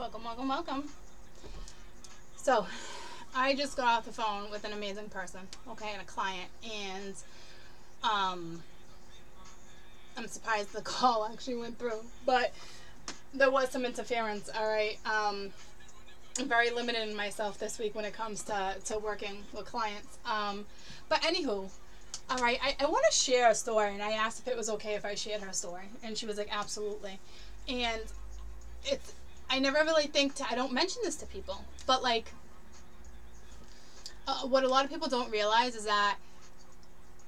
Welcome, welcome, welcome. So, I just got off the phone with an amazing person, okay, and a client, and um, I'm surprised the call actually went through, but there was some interference. All right, I'm very limited in myself this week when it comes to working with clients. But anywho, all right, I want to share a story, and I asked if it was okay if I shared her story, and she was like, absolutely. And it's I never really I don't mention this to people, but like what a lot of people don't realize is that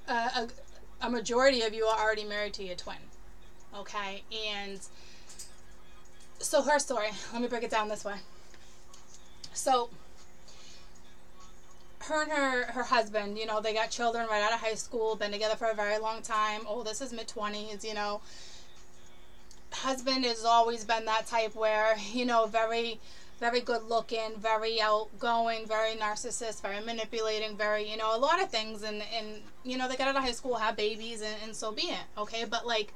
uh, a majority of you are already married to your twin, okay? And so her story, let me break it down this way. So her and her husband, they got children right out of high school, been together for a very long time. Oldest is mid-20s. Husband has always been that type where, very, very good looking, very outgoing, very narcissist, very manipulating, very, a lot of things. And they got out of high school, have babies, and so be it, okay? But, like,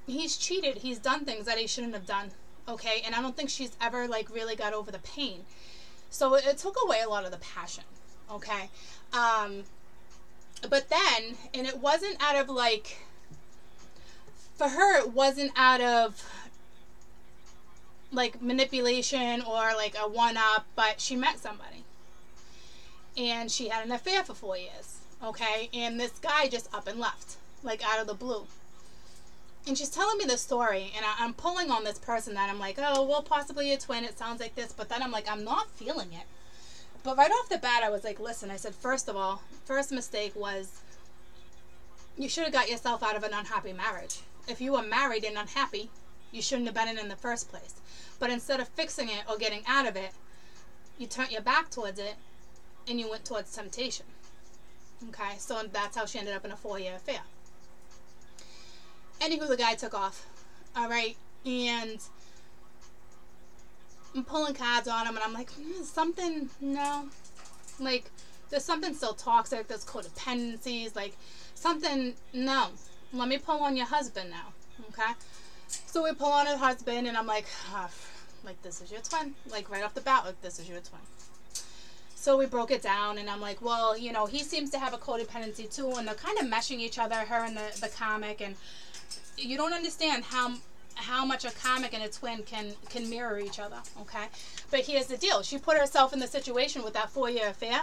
he's cheated. He's done things that he shouldn't have done, okay? And I don't think she's ever, like, really got over the pain. So it took away a lot of the passion, okay? But then, and it wasn't out of, like, for her, it wasn't out of, like, manipulation or, like, a one-up, but she met somebody. And she had an affair for 4 years, okay? And this guy just up and left, like, out of the blue. And she's telling me this story, and I'm pulling on this person that I'm like, oh, well, possibly a twin, it sounds like this, but then I'm like, I'm not feeling it. But right off the bat, I was like, listen, I said, first of all, first mistake was you should have got yourself out of an unhappy marriage. If you were married and unhappy, you shouldn't have been in the first place. But instead of fixing it or getting out of it, you turned your back towards it, and you went towards temptation. Okay, so that's how she ended up in a 4-year affair. Anywho, the guy took off. All right, and I'm pulling cards on him, and I'm like, something, no. Like, there's something still toxic, there's codependencies, like, something, no. Let me pull on your husband now, okay? So we pull on her husband, and I'm like, like, this is your twin. Like, right off the bat, like, this is your twin. So we broke it down, and I'm like, well, he seems to have a codependency too, and they're kind of meshing each other, her and the comic, and you don't understand how much a comic and a twin can mirror each other, okay? But here's the deal. She put herself in the situation with that 4-year affair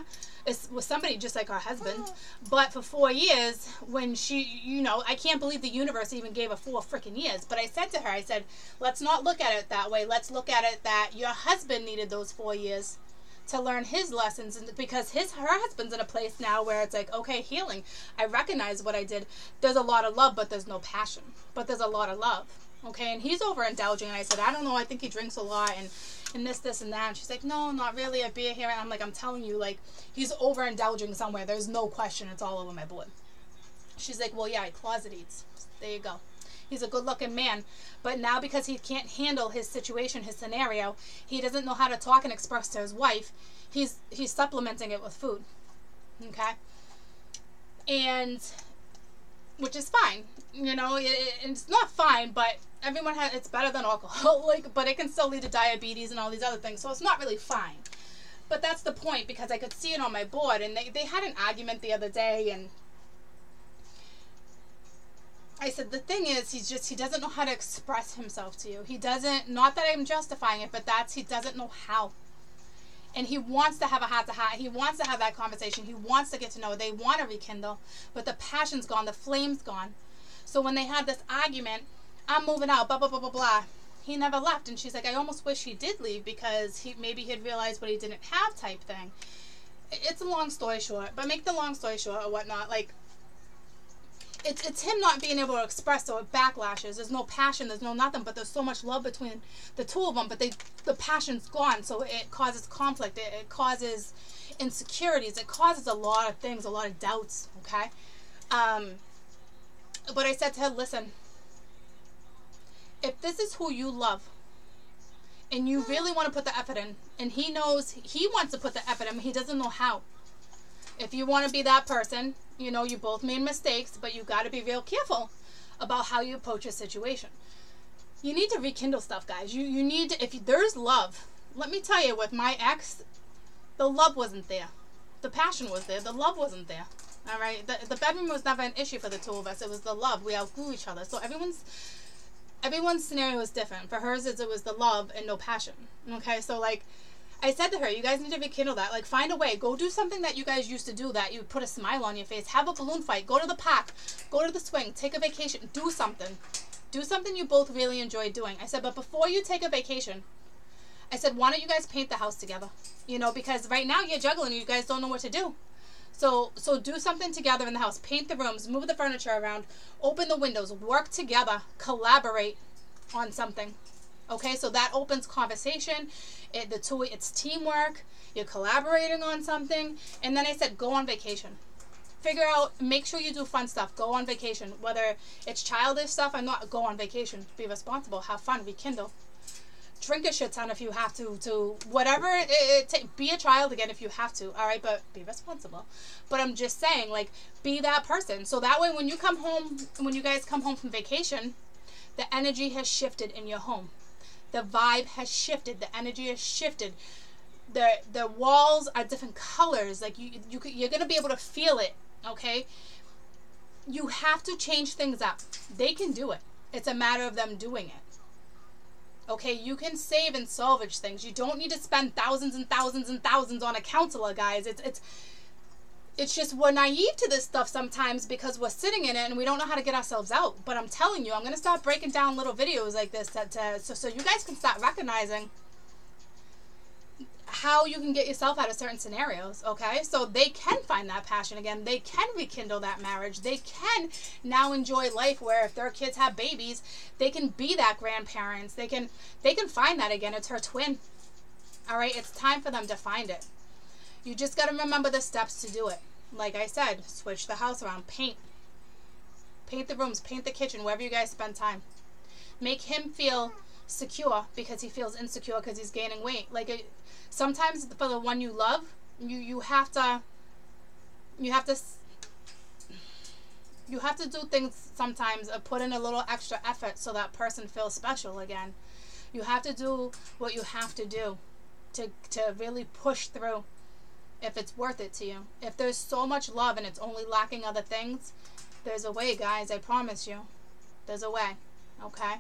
with somebody just like her husband. But for 4 years, when she, I can't believe the universe even gave her 4 freaking years. But I said to her, I said, let's not look at it that way. Let's look at it that your husband needed those 4 years to learn his lessons, because her husband's in a place now where it's like, okay, healing. I recognize what I did. There's a lot of love, but there's no passion. But there's a lot of love, okay? And he's overindulging, and I said, I don't know, I think he drinks a lot, and this, and that. And she's like, no, not really, a beer here. And I'm like, I'm telling you, like, he's overindulging somewhere. There's no question. It's all over my board. She's like, well, yeah, he closet eats. There you go. He's a good-looking man, but now because he can't handle his situation, his scenario, he doesn't know how to talk and express to his wife, he's supplementing it with food, okay? And, which is fine, it's not fine, but everyone it's better than alcohol, like, but it can still lead to diabetes and all these other things, so it's not really fine. But that's the point, because I could see it on my board, and they had an argument the other day, and I said, the thing is, he doesn't know how to express himself to you. He doesn't, not that I'm justifying it, but he doesn't know how. And he wants to have a heart-to-heart. He wants to have that conversation. He wants to get to know. They want to rekindle, but the passion's gone. The flame's gone. So when they had this argument, I'm moving out, blah, blah, blah, blah, blah. He never left. And she's like, I almost wish he did leave, because maybe he'd realized what he didn't have type thing. It's a long story short, but make the long story short or whatnot, like, it's him not being able to express, so it backlashes. There's no passion, there's no nothing, but there's so much love between the two of them, but the passion's gone, so it causes conflict, it causes insecurities, it causes a lot of things, a lot of doubts, okay? But I said to her, listen, if this is who you love, and you really want to put the effort in, and he knows he wants to put the effort in, he doesn't know how. If you want to be that person, you both made mistakes, but you got to be real careful about how you approach a situation. You need to rekindle stuff, guys. You need to, if there's love, let me tell you, with my ex, the love wasn't there. The passion was there. The love wasn't there. All right? The bedroom was never an issue for the two of us. It was the love. We outgrew each other. So everyone's scenario was different. For hers, it was the love and no passion. Okay? So, like, I said to her, you guys need to rekindle that. Like, find a way. Go do something that you guys used to do that you put a smile on your face. Have a balloon fight. Go to the park. Go to the swing. Take a vacation. Do something. Do something you both really enjoy doing. I said, but before you take a vacation, I said, why don't you guys paint the house together? You know, because right now you're juggling. You guys don't know what to do. So do something together in the house. Paint the rooms. Move the furniture around. Open the windows. Work together. Collaborate on something. Okay, so that opens conversation. It's teamwork. You're collaborating on something. And then I said, go on vacation. Figure out, make sure you do fun stuff. Go on vacation. Whether it's childish stuff or not, go on vacation. Be responsible. Have fun. Rekindle. Drink a shit ton if you have to whatever be a child again if you have to, all right, but be responsible. But I'm just saying, like, be that person, so that way when you guys come home from vacation, the energy has shifted in your home. The vibe has shifted. The energy has shifted. The walls are different colors. Like, you're gonna be able to feel it. Okay, you have to change things up. They can do it. It's a matter of them doing it. Okay, you can save and salvage things. You don't need to spend thousands and thousands and thousands on a counselor, guys. It's just we're naive to this stuff sometimes because we're sitting in it and we don't know how to get ourselves out. But I'm telling you, I'm going to start breaking down little videos like this so you guys can start recognizing how you can get yourself out of certain scenarios, okay? So they can find that passion again. They can rekindle that marriage. They can now enjoy life where if their kids have babies, they can be that grandparents. They can find that again. It's her twin. All right? It's time for them to find it. You just got to remember the steps to do it. Like I said, switch the house around. Paint the rooms. Paint the kitchen, wherever you guys spend time. Make him feel secure because he feels insecure because he's gaining weight. Like, sometimes for the one you love, you have to do things sometimes, put in a little extra effort so that person feels special again. You have to do what you have to do to really push through if it's worth it to you. If there's so much love and it's only lacking other things, there's a way, guys. I promise you. There's a way. Okay?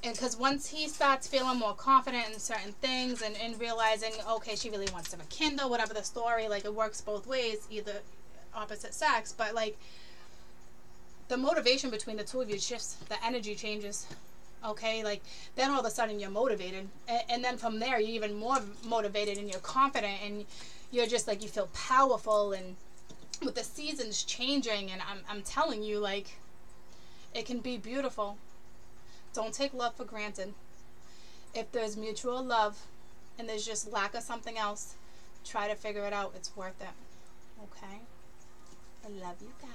And because once he starts feeling more confident in certain things and realizing, okay, she really wants to rekindle, whatever the story, like, it works both ways, either opposite sex, but, like, the motivation between the two of you shifts, the energy changes, okay? Like, then all of a sudden you're motivated, and then from there you're even more motivated and you're confident and you're just, like, you feel powerful, and with the seasons changing, and I'm telling you, like, it can be beautiful. Don't take love for granted. If there's mutual love and there's just lack of something else, try to figure it out. It's worth it. Okay? I love you guys.